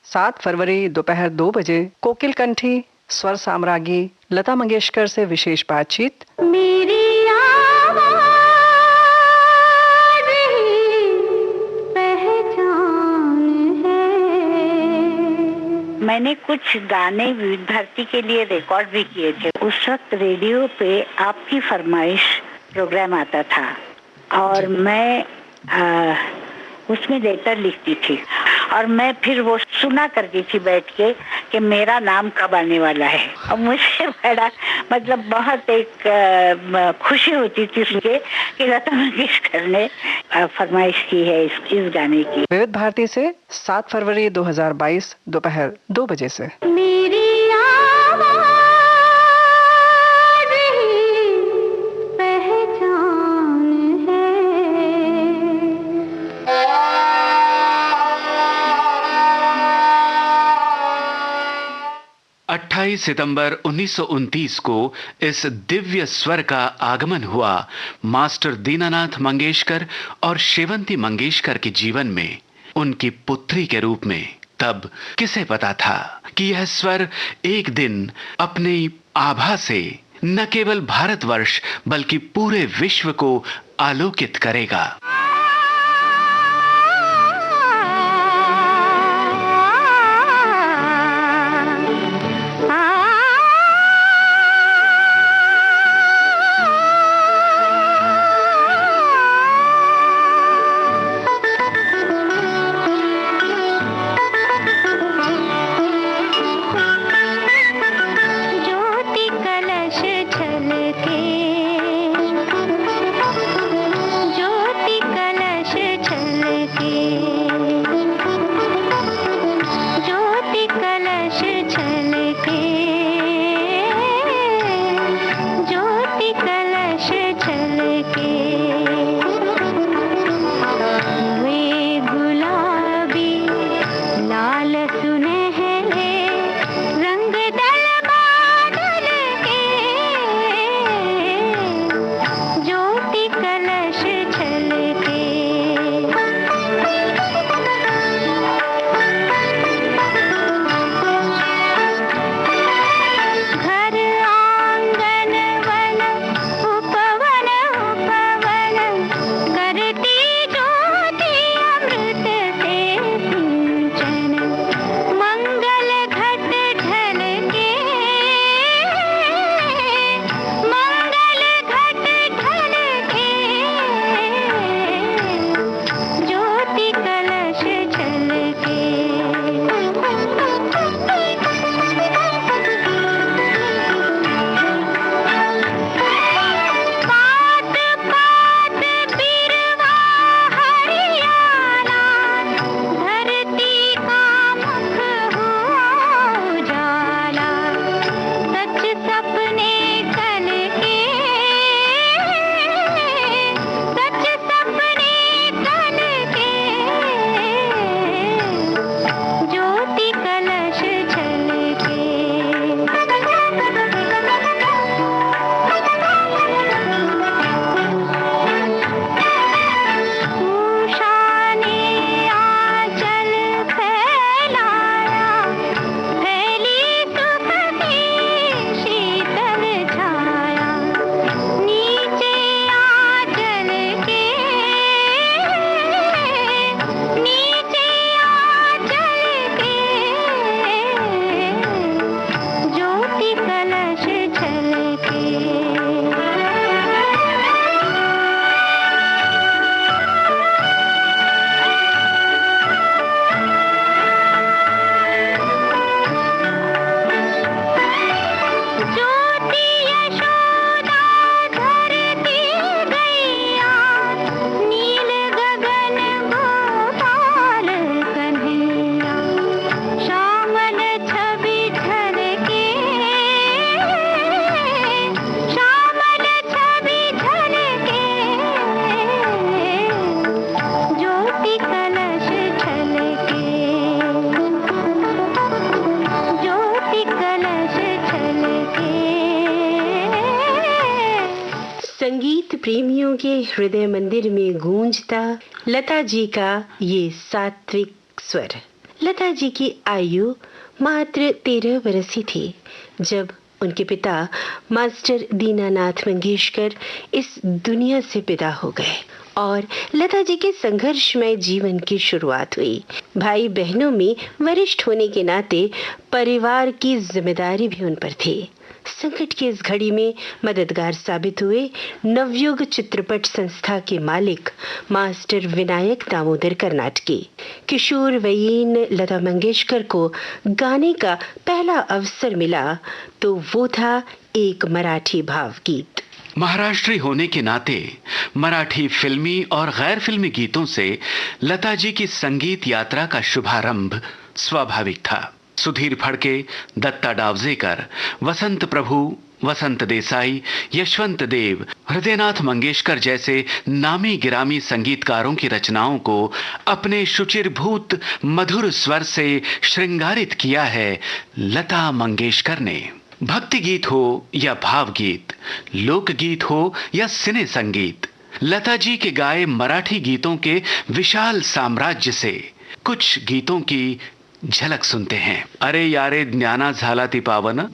7 फरवरी दोपहर 2 बजे कोकिल कंठी स्वर साम्राज्ञी लता मंगेशकर से विशेष बातचीत। मेरी मैंने कुछ गाने विविध भारती के लिए रिकॉर्ड भी किए थे। उस वक्त रेडियो पे आपकी फरमाइश प्रोग्राम आता था और मैं उसमें लेटर लिखती थी और मैं फिर वो सुना करती थी बैठ के कि मेरा नाम कब आने वाला है। और मुझे बड़ा बहुत एक खुशी होती थी उसके कि लता मंगेशकर ने फरमाइश की है इस गाने की। विविध भारती से 7 फरवरी 2022 दोपहर 2 बजे से। मेरी पहचान है। 28 सितंबर 1929 को इस दिव्य स्वर का आगमन हुआ मास्टर दीनानाथ मंगेशकर और शेवंती मंगेशकर के जीवन में उनकी पुत्री के रूप में। तब किसे पता था कि यह स्वर एक दिन अपनी आभा से न केवल भारतवर्ष बल्कि पूरे विश्व को आलोकित करेगा। संगीत प्रेमियों के हृदय मंदिर में गूंजता लता जी का ये सात्विक स्वर। लता जी की आयु मात्र 13 वर्ष ही थी जब उनके पिता मास्टर दीनानाथ मंगेशकर इस दुनिया से विदा हो गए और लता जी के संघर्षमय जीवन की शुरुआत हुई। भाई बहनों में वरिष्ठ होने के नाते परिवार की जिम्मेदारी भी उन पर थी। संकट की इस घड़ी में मददगार साबित हुए नवयुग चित्रपट संस्था के मालिक मास्टर विनायक दामोदर कर्नाटकी। किशोर वयीन लता मंगेशकर को गाने का पहला अवसर मिला तो वो था एक मराठी भावगीत। महाराष्ट्री होने के नाते मराठी फिल्मी और गैर फिल्मी गीतों से लता जी की संगीत यात्रा का शुभारंभ स्वाभाविक था। सुधीर फड़के, दत्ता डावजेकर, वसंत प्रभु, वसंत देसाई, यशवंत देव, हृदयनाथ मंगेशकर जैसे नामी गिरामी संगीतकारों की रचनाओं को अपने शुचिरभूत मधुर स्वर से श्रृंगारित किया है लता मंगेशकर ने। भक्ति गीत हो या भावगीत, लोकगीत हो या सिने संगीत, लता जी के गाए मराठी गीतों के विशाल साम्राज्य से कुछ गीतों की झलक सुनते हैं। अरे यारे ज्ञाना झाला ती पावन,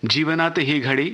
जीवनात ही घडी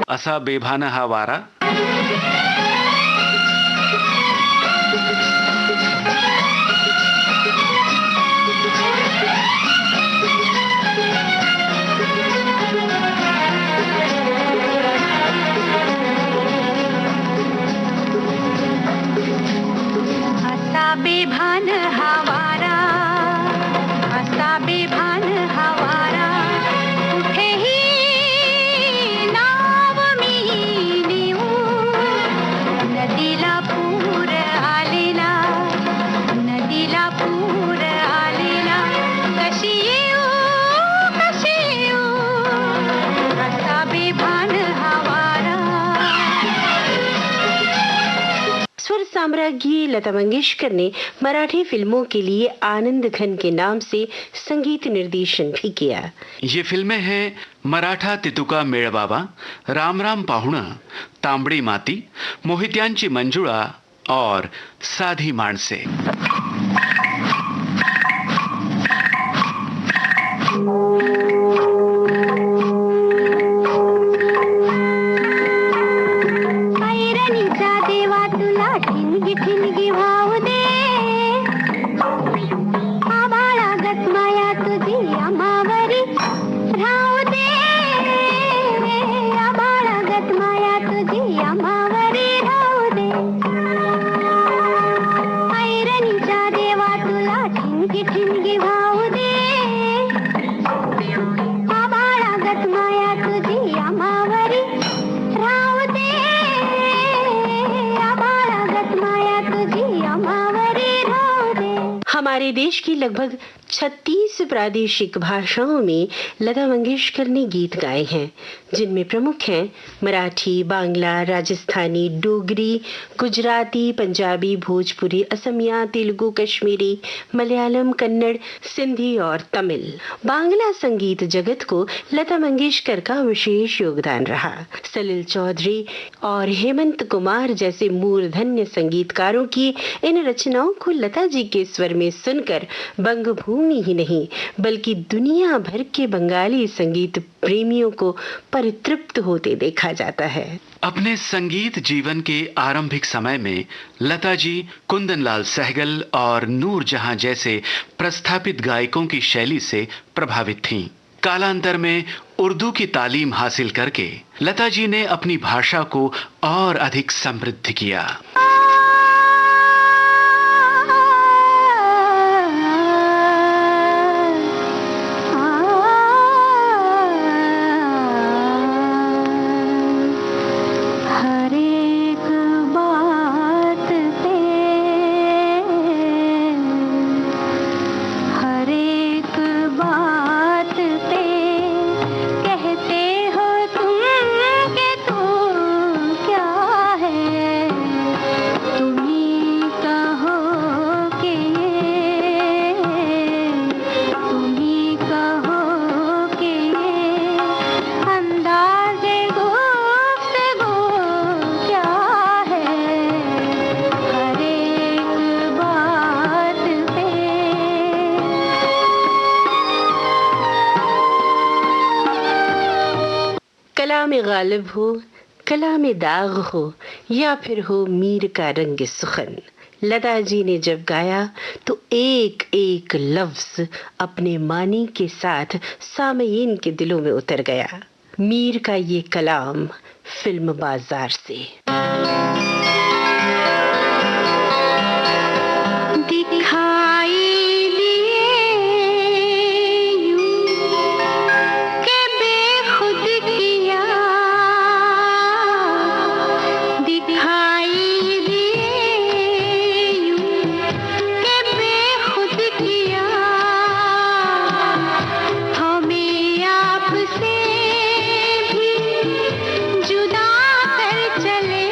असा बेभान हा वारा, असा बेभान हा वारा, असा बेभान हा वारा, कुठेही नाव मी नेऊ, नदीला पूर आलेला, नदीला पूर आलेला, कशी येऊ, कशी येऊ, असा बेभान हा वारा। स्वर साम्राज्ञी लता मंगेशकर ने मराठी फिल्मों के लिए आनंद घन के नाम से संगीत निर्देशन भी किया। ये फिल्में हैं मराठा तितुका मेळबाबा, राम राम पाहुणं, तांबडी माती, मोहित्यांची मंजुळा और साधी माणसे। ऐरणीचा देवा तुला ठिणगी ठिणगी वाहू दे, आभाळागत माया तुझी आम्हावरी राहू दे, आभाळागत माया तुझी आम्हावरी राहू दे, ऐरणीचा देवा तुला ठिणगी ठिणगी वाहू दे, आभाळागत माया तुझी आम्हावरी राहू दे, आभाळागत माया तुझी आम्हावरी राहू दे। हमारे देश की लगभग 36 प्रादेशिक भाषाओं में लता मंगेशकर ने गीत गाए हैं, जिनमें प्रमुख हैं मराठी, बांग्ला, राजस्थानी, डोगरी, गुजराती, पंजाबी, भोजपुरी, असमिया, तेलुगु, कश्मीरी, मलयालम, कन्नड़, सिंधी और तमिल। बांग्ला संगीत जगत को लता मंगेशकर का विशेष योगदान रहा। सलिल चौधरी और हेमंत कुमार जैसे मूर्धन्य संगीतकारों की इन रचनाओं को लता जी के स्वर में सुनकर बंगभूमि ही नहीं नहीं बल्कि दुनिया भर के बंगाली संगीत प्रेमियों को परितृप्त होते देखा जाता है। अपने संगीत जीवन के आरंभिक समय में लता जी कुंदनलाल सहगल और नूरजहां जैसे प्रस्थापित गायकों की शैली से प्रभावित थीं। कालांतर में उर्दू की तालीम हासिल करके लता जी ने अपनी भाषा को और अधिक समृद्ध किया। कला में गालिब हो, कला में दाग हो या फिर हो मीर का रंग सुखन, लता जी ने जब गाया तो एक एक लफ्ज अपने मानी के साथ सामईन के दिलों में उतर गया। मीर का ये कलाम फिल्म बाजार से। जुदा कर चले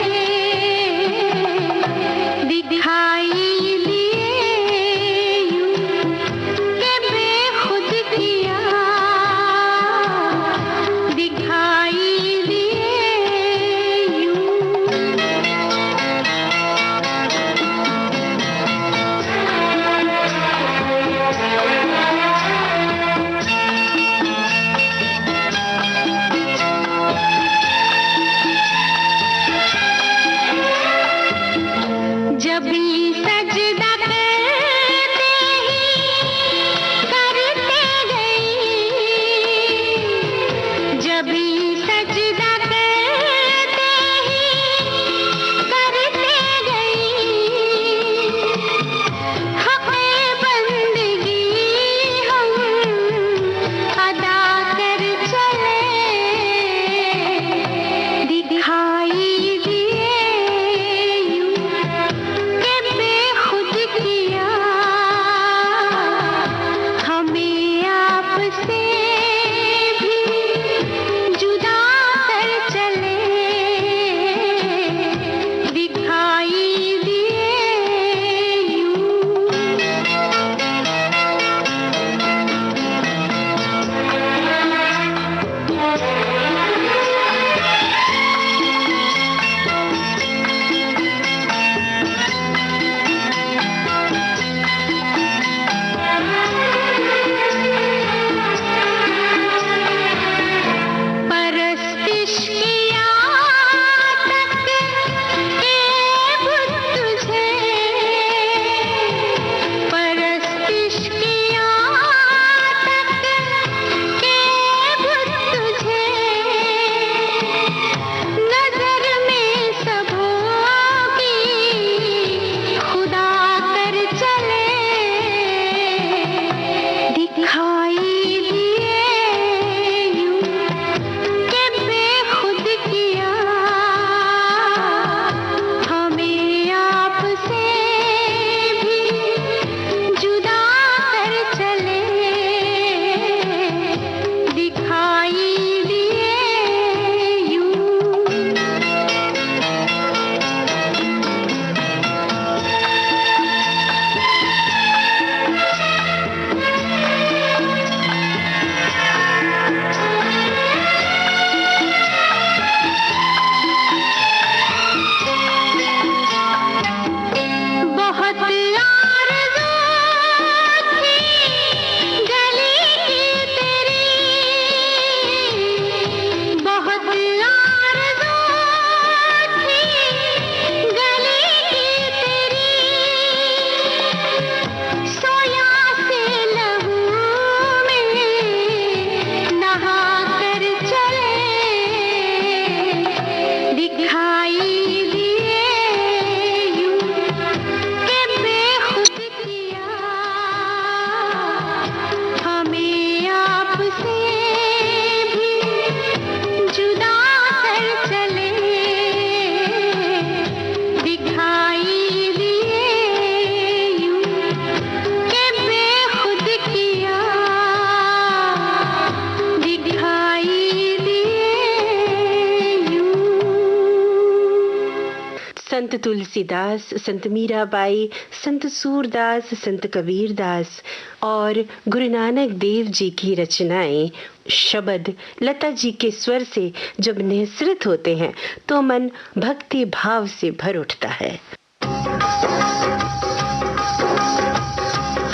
संत तुलसीदास, संत मीराबाई, संत सूरदास, संत कबीरदास और गुरु नानक देव जी की रचनाएं, शब्द लता जी के स्वर से जब निःसृत होते हैं तो मन भक्ति भाव से भर उठता है।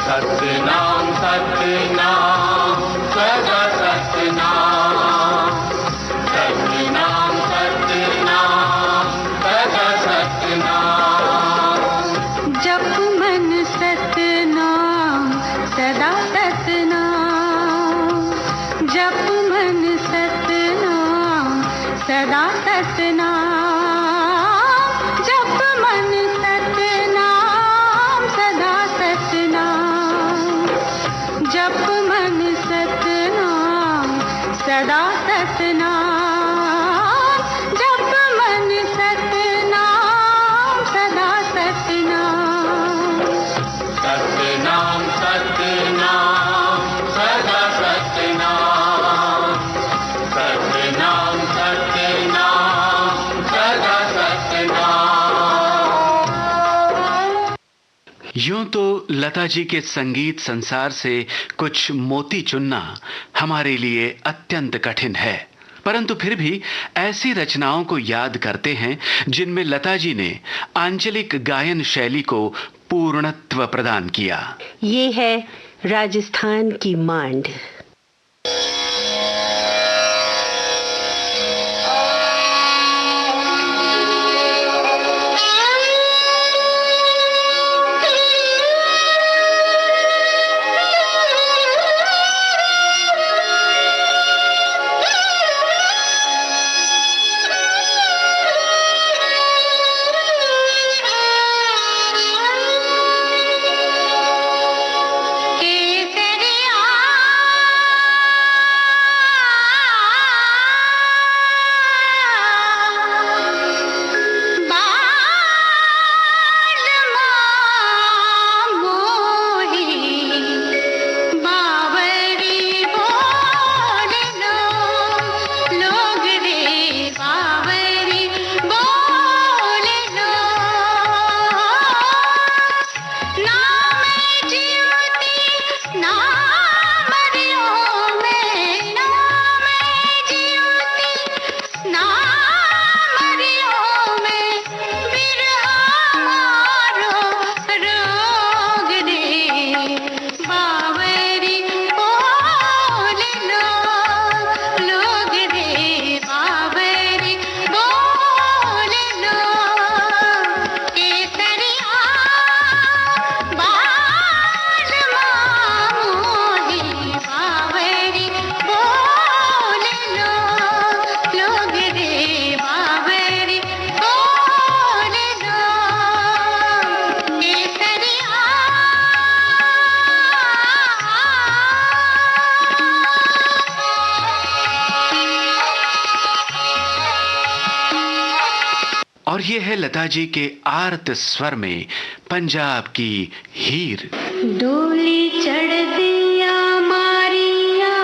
सतनाम सतनाम सदा सतनाम, सतनाम सतनाम सदा सतनाम। जप मन सतनाम सदा सतनाम, जप मन सतनाम सदा सतनाम, जप मन सतनाम सदा सतनाम, जप मन सतनाम सदा सतनाम, जप मन सतनाम सदा सतनाम। सतनाम सतनाम सदा सतनाम, सतनाम सतनाम सदा सतनाम। यूं तो लता जी के संगीत संसार से कुछ मोती चुनना हमारे लिए अत्यंत कठिन है, परंतु फिर भी ऐसी रचनाओं को याद करते हैं जिनमें लता जी ने आंचलिक गायन शैली को पूर्णत्व प्रदान किया। ये है राजस्थान की मांड। केसरिया और ये है लता जी के आर्त स्वर में पंजाब की हीर। डोली चढ़ दिया मारिया,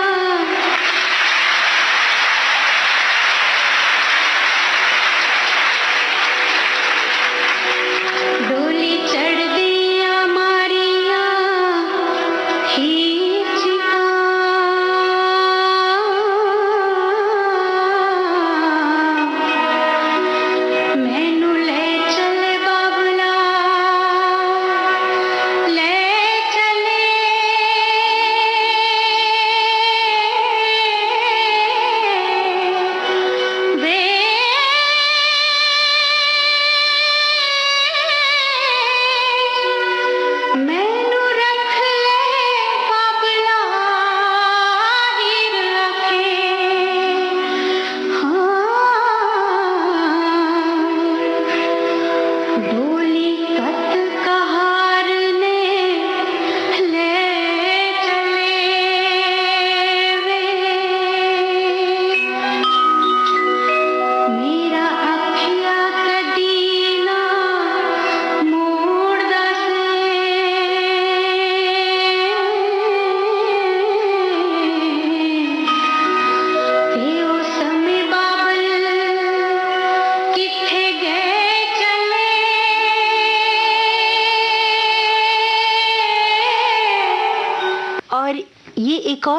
डोली चढ़ दिया मारिया हीर जी का, मैनू ले चले बाबला, ले चले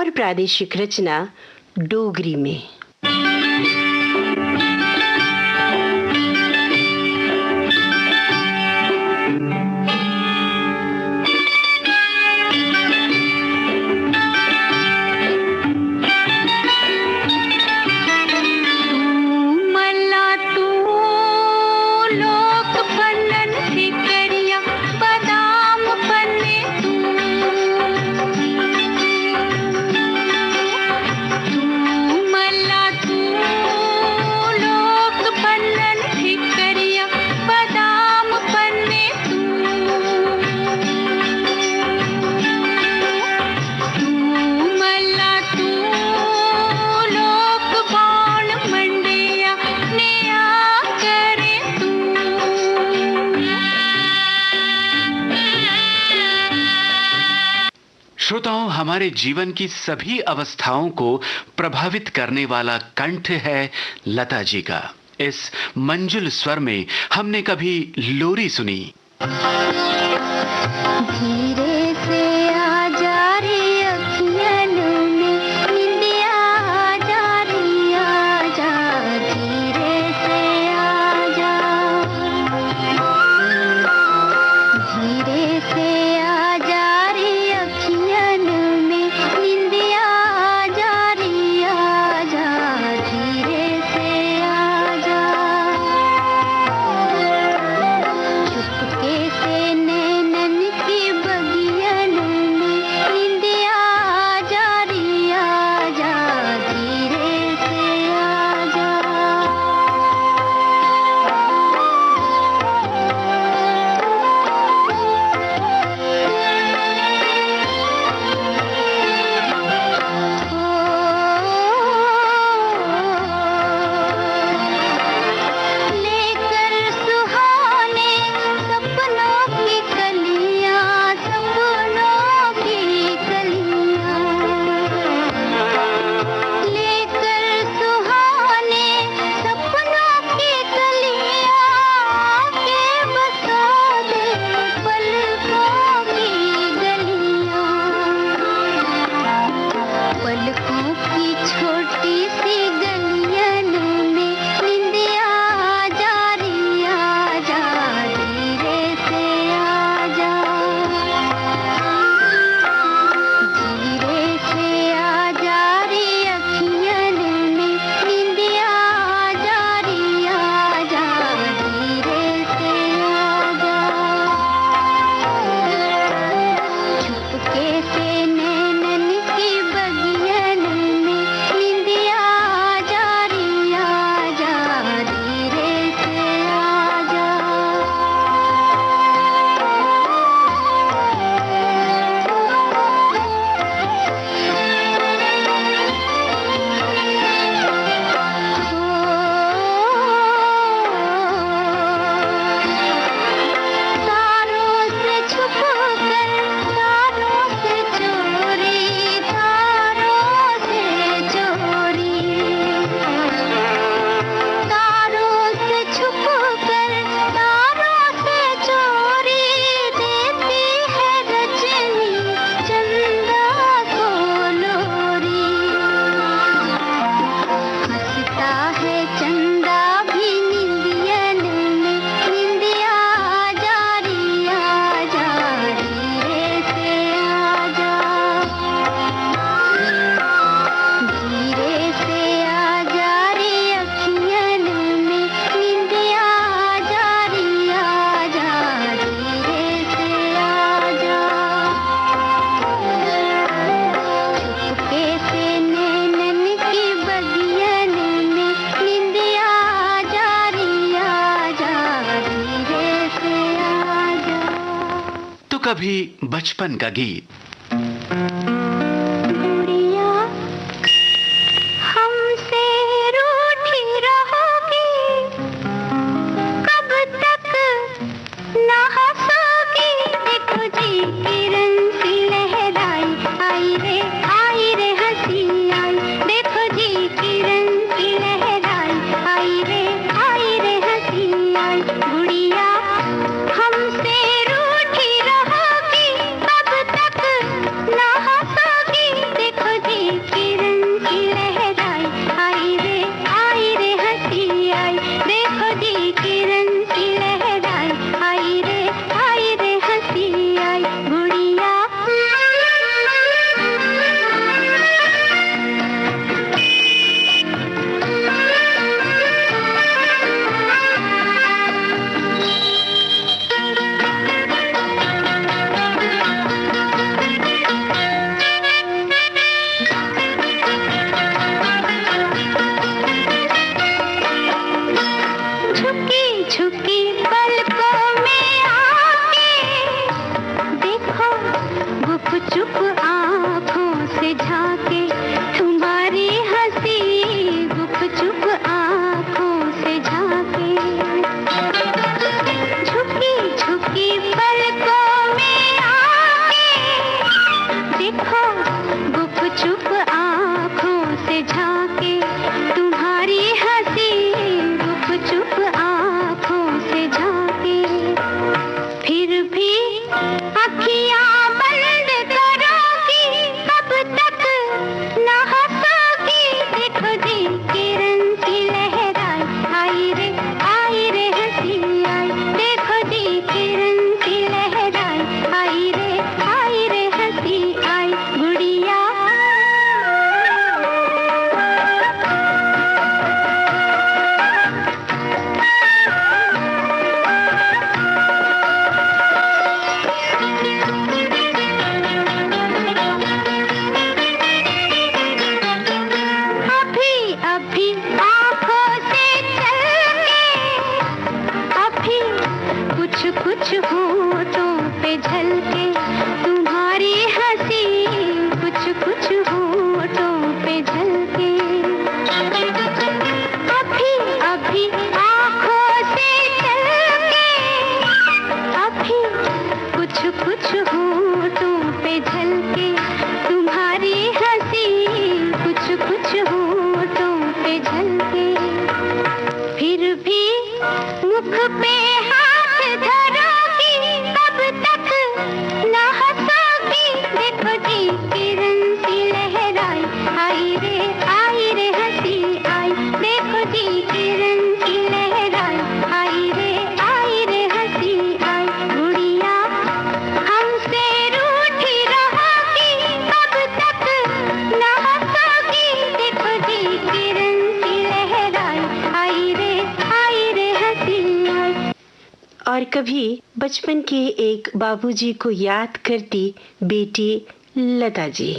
और प्रादेशिक रचना डोगरी में। श्रोताओं, हमारे जीवन की सभी अवस्थाओं को प्रभावित करने वाला कंठ है लता जी का। इस मंजुल स्वर में हमने कभी लोरी सुनी। धीरे से आ जा रे अखियन में निंदिया आ जा रे आजा, धीरे से आ जा, धीरे से आ जा रे अखियन में निंदिया आ जा रे आजा, धीरे से आ जा, चुपके से नैनन की बगियन में निंदिया आ जा रे आजा, धीरे से आ जा। लेकर सुहाने सपनों की कलियां, सपनों की कलियां, लेकर सुहाने सपनों की कलियां, के बसा दे पलकों की गलियां, पलकों की छोटी सी गलियन में निंदिया आ जा रे आजा, धीरे से आ जा, धीरे से आ जा रे अखियन में निंदिया आ जा रे आजा, धीरे से आ जा, चुपके से नैनन की बगियन में निंदिया आ जा रे आजा, धीरे से आ जा। तारों से छुपकर, तारों से चोरी, तारों से चोरी, तारों से छुपकर, तारों से चोरी, देती है रजनी चंदा को लोरी, हंसता है चंदा भी निंदियन में निंदिया आ जा रे आजा, धीरे से आ जा, धीरे से आ जा रे अखियन में निंदिया आ जा रे आजा, धीरे से आ जा, चुपके से नैनन की बगियन में निंदिया आ जा रे आजा, धीरे से आ जा। तो कभी बचपन का गीत। गुड़िया हमसे रूठी रहोगी, कब तक ना हंसोगी, देखो जी किरण सी लहराई, आई रे हंसी आई, देखो जी किरण सी लहराई, आई रे हंसी आई, गुड़िया हमसे रूठी रहोगी, कब तक मुख पे हाथ धरोगी कब तक न हंसोगी देखो जी किरण सी लहराई आई रे हंसी आई देखो जी किरण सी लहराई आई रे हंसी आई गुड़िया हमसे रूठी रहोगी कब तक न हंसोगी देखो जी किरण सी लहराई आई रे हंसी आई। और कभी बचपन के एक बाबूजी को याद करती बेटी लता जी।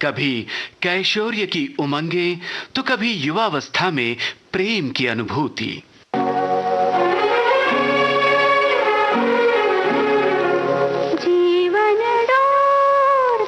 कभी कैशोर्य की उमंगें तो कभी युवावस्था में प्रेम की अनुभूति। जीवन डोर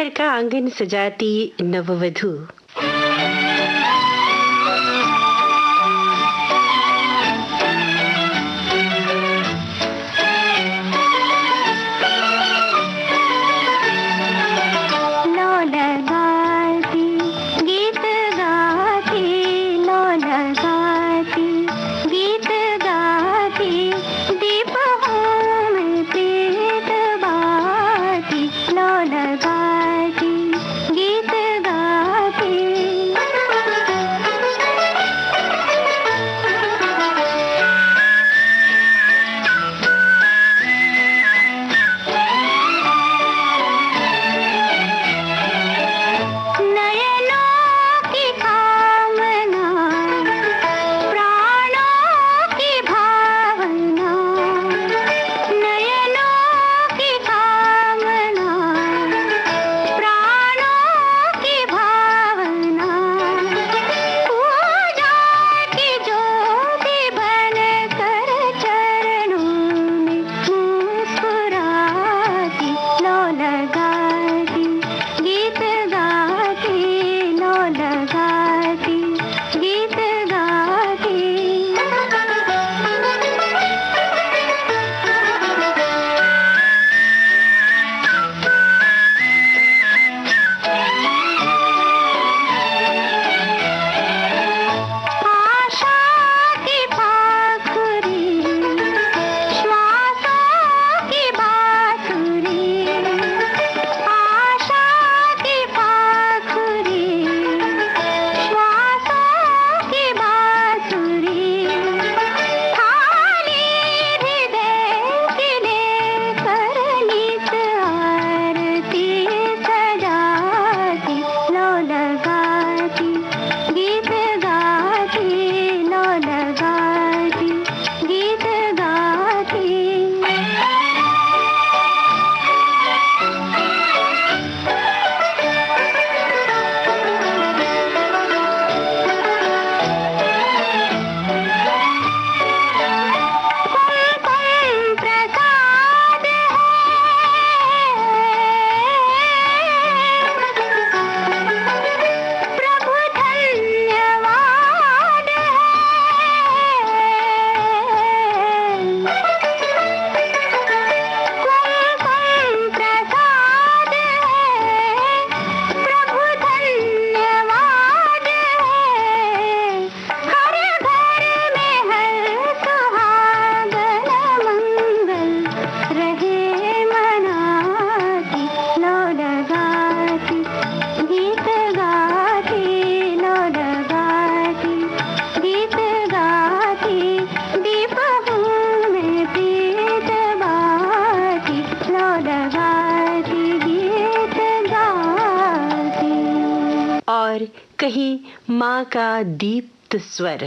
घर का आंगन सजाती नववधू। और कहीं माँ का दीप्त स्वर।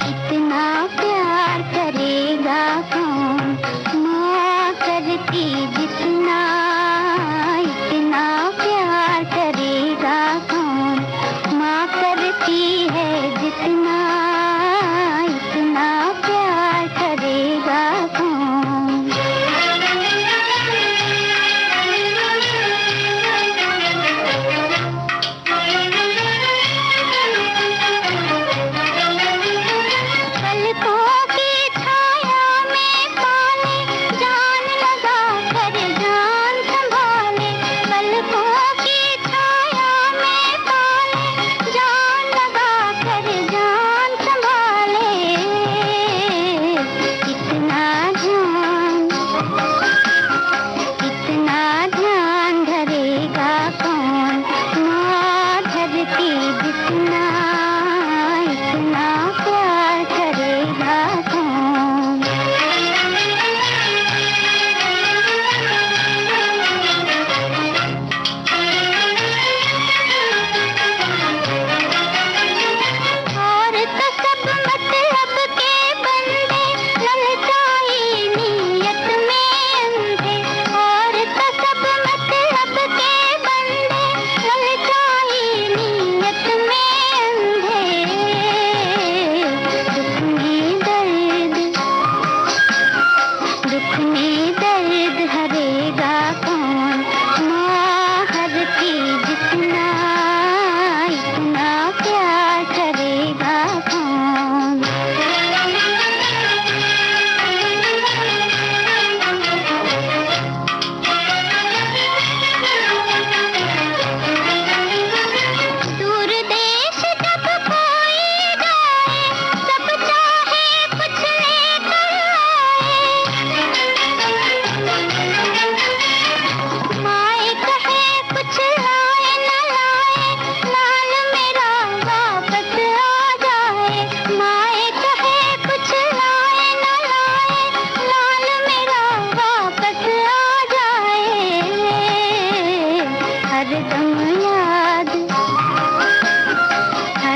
इतना प्यार करेगा कौन, माँ करती जितना, इतना प्यार करेगा कौन, माँ करती है जितना, इतना प्यार करेगा कौन।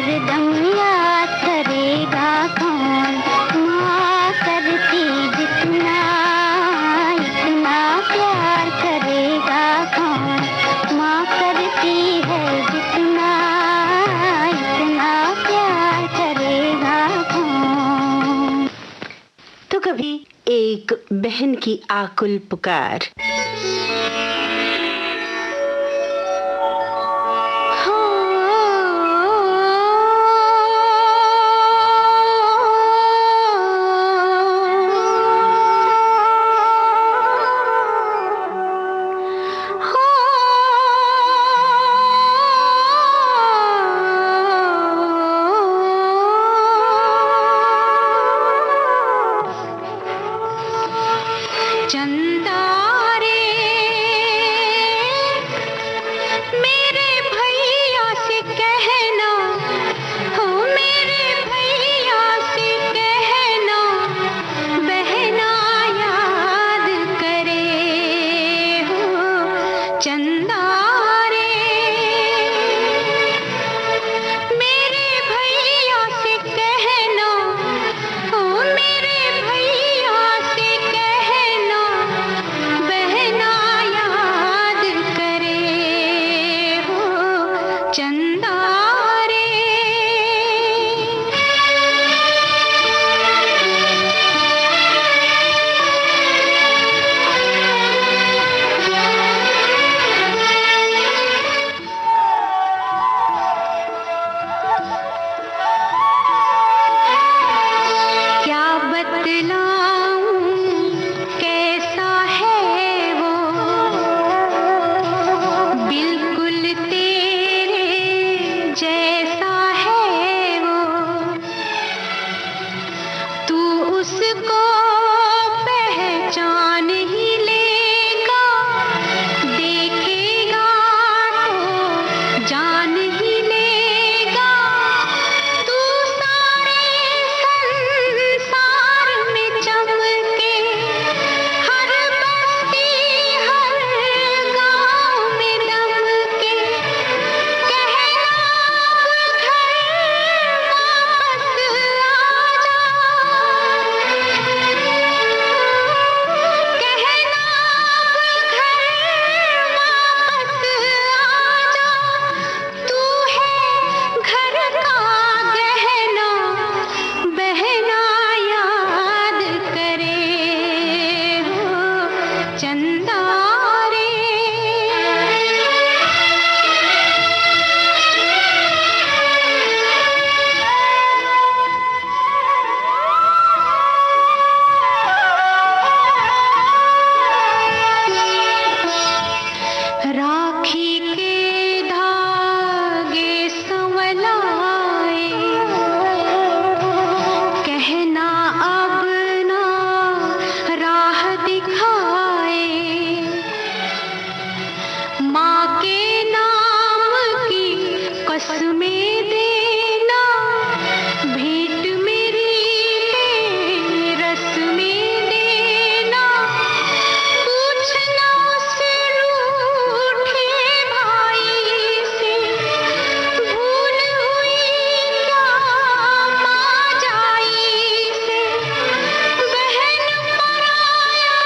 हरदम याद करेगा कौन, माँ करती जितना इतना प्यार करेगा कौन, माँ करती है जितना इतना प्यार करेगा कौन। तो कभी एक बहन की आकुल पुकार, चंदा रे मेरे भैया से कहना, हो मेरे भैया से कहना, बहना याद करे हो। चंदा रे मेरे भैया से कहना, हो मेरे भैया से कहना, बहना याद करे हो। चंदा रे क्या बतलाऊं कैसा है वो, बिल्कुल तेरे जैसा है वो। तू उसको पहचान ही लेगा, देखेगा तो जान ही लेगा। तू सारे संसार में चमके, हर बस्ती हर गाँव में दमके। कहना अब घर वापस आ जा, कहना अब घर वापस आ जा। तू है घर का गहना, बहना याद करे हो। चंदा रे राखी के धागे संवलाए, कहना अब ना राह दिखाए। माँ के नाम की कसमें देना, भेंट मेरी रस्में देना। पूछना उससे रूठे भाई से, भूल हुई क्या माँ जाई से। बहन पराया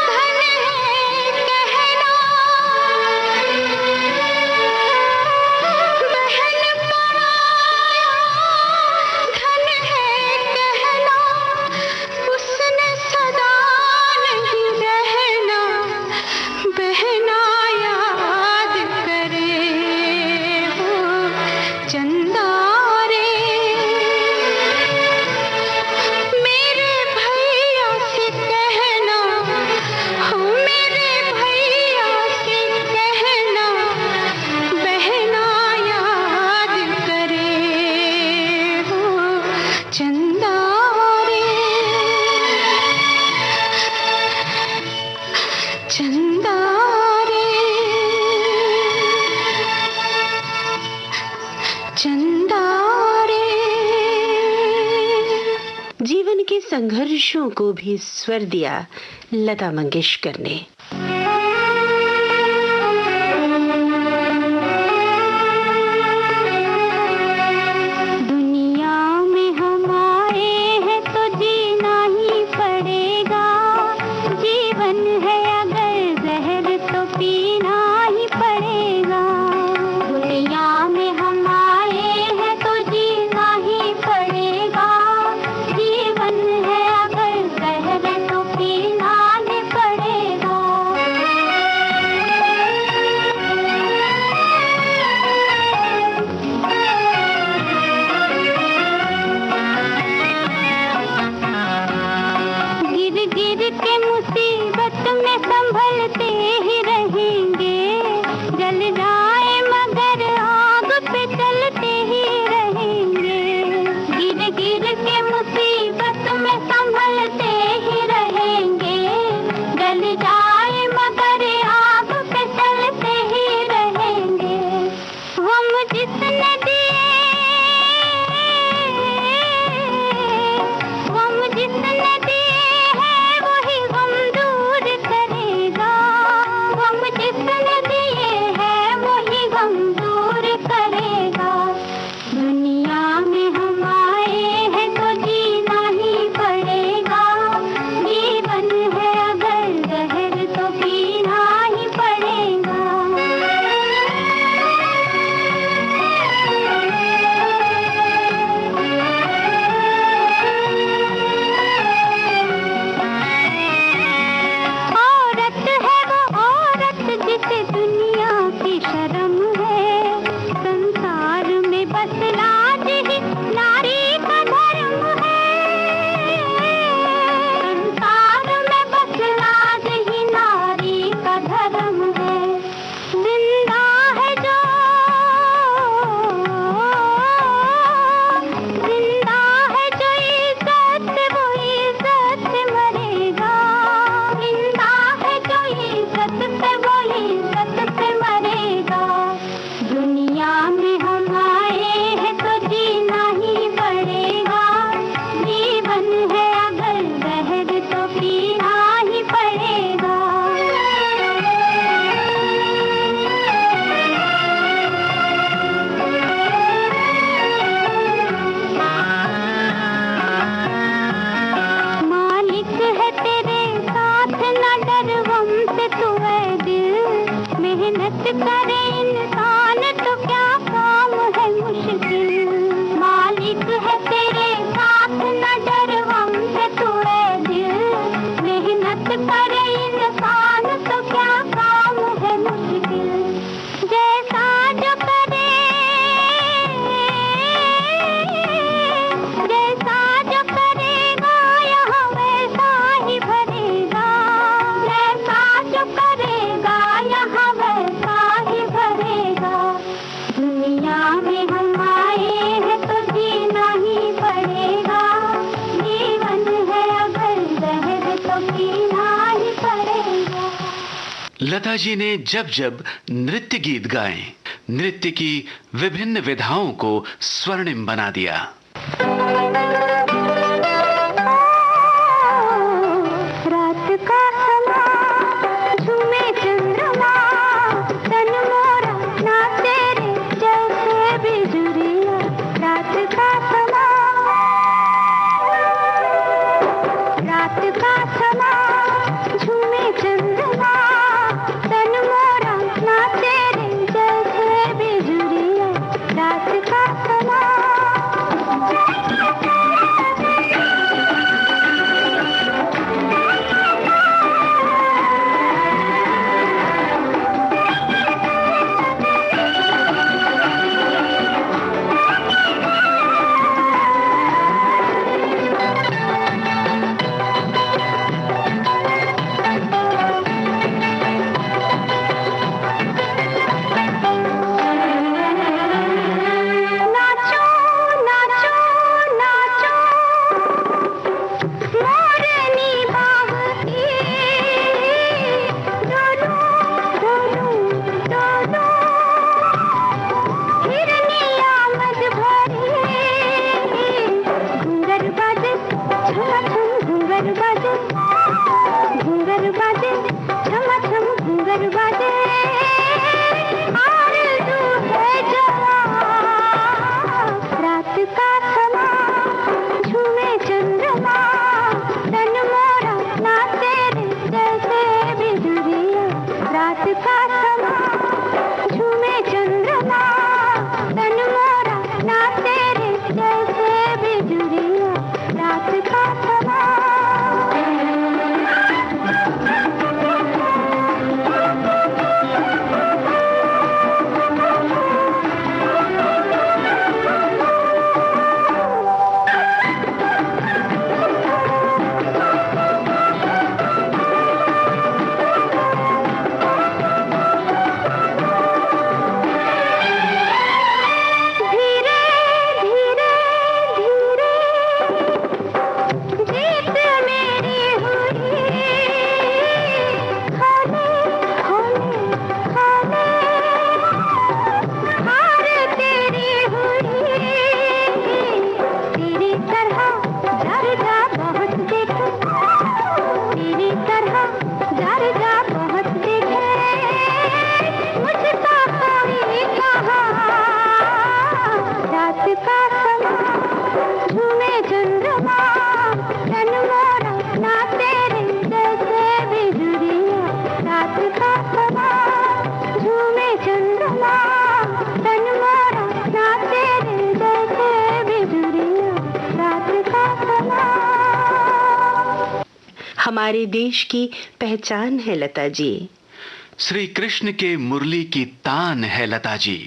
धन है कहना, बहन पराया धन है कहना। उसने सदा नहीं रहना, बहना याद करे हो। चंदा रे मेरे भैया से कहना, हो मेरे भैया से कहना, बहना याद करे हो। चंदा रे चंदा रे चंदा रे। जीवन के संघर्षों को भी स्वर दिया लता मंगेशकर ने। लता जी ने जब जब नृत्य गीत गाए, नृत्य की विभिन्न विधाओं को स्वर्णिम बना दिया। रात का समा झूमे चंद्रमा, तन मोरा नाचे रे जैसे बिजुरिया। रात का समा, रात का समा झूमे चंद्रमा, तन मोरा नाचे रे जैसे बिजुरिया। रात का समा। हमारे देश की पहचान है लता जी। श्री कृष्ण के मुरली की तान है लता जी।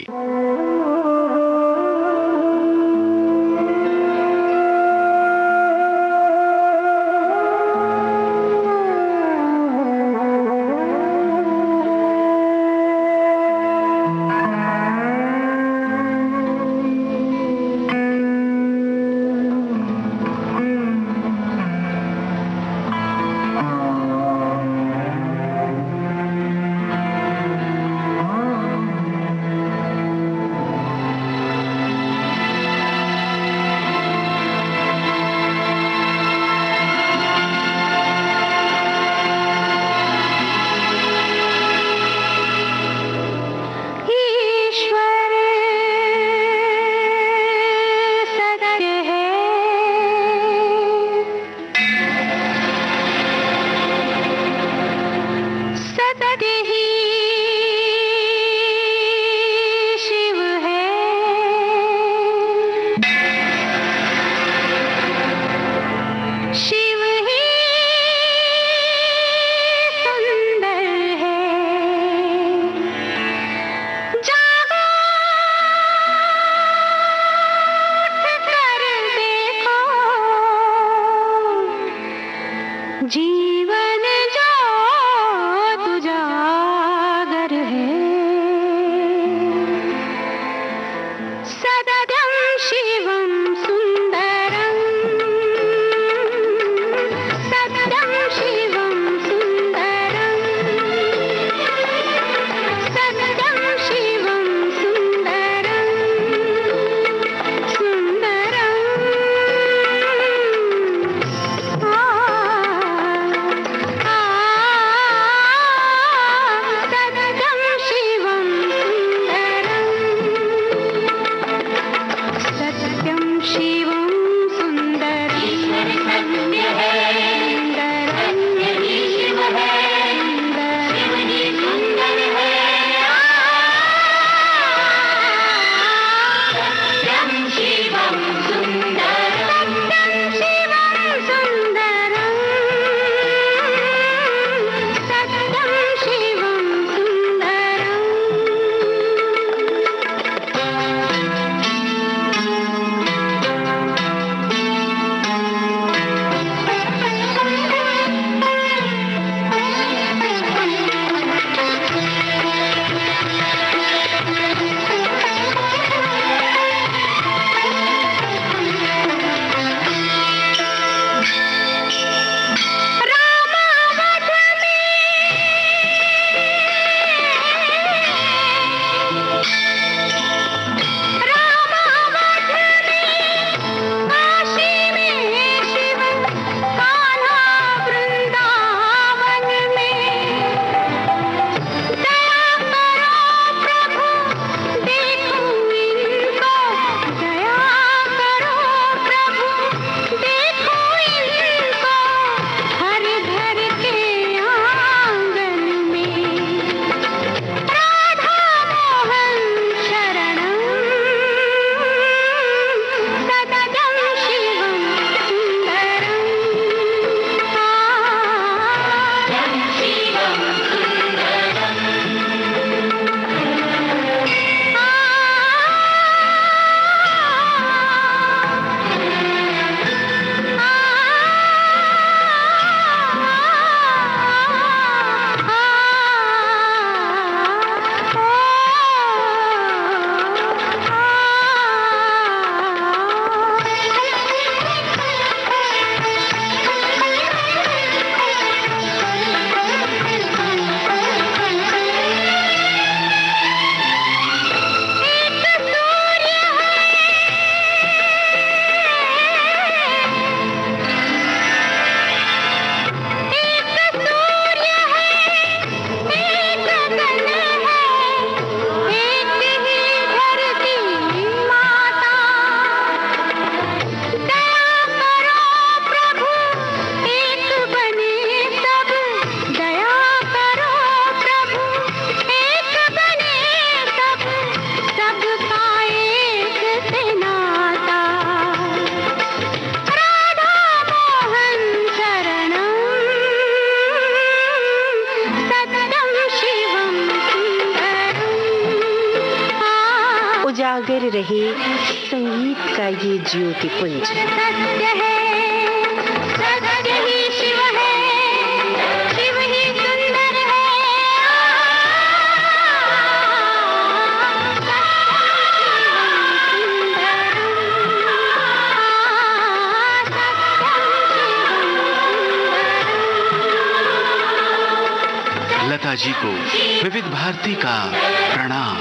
शिवं सुन्दरम् ईश्वर सत्य है सुन्दरम् यही शिव है शिव ही सुन्दर है सत्यं शिवं सुन्दरम् सत्यं शिवं सुन्दरम् सत्यं शिवं उजागर रहे संगीत का ये ज्योतिपुंज। सत्य है सत्य ही शिव है शिव ही सुंदर है लता जी को विविध भारती का प्रणाम।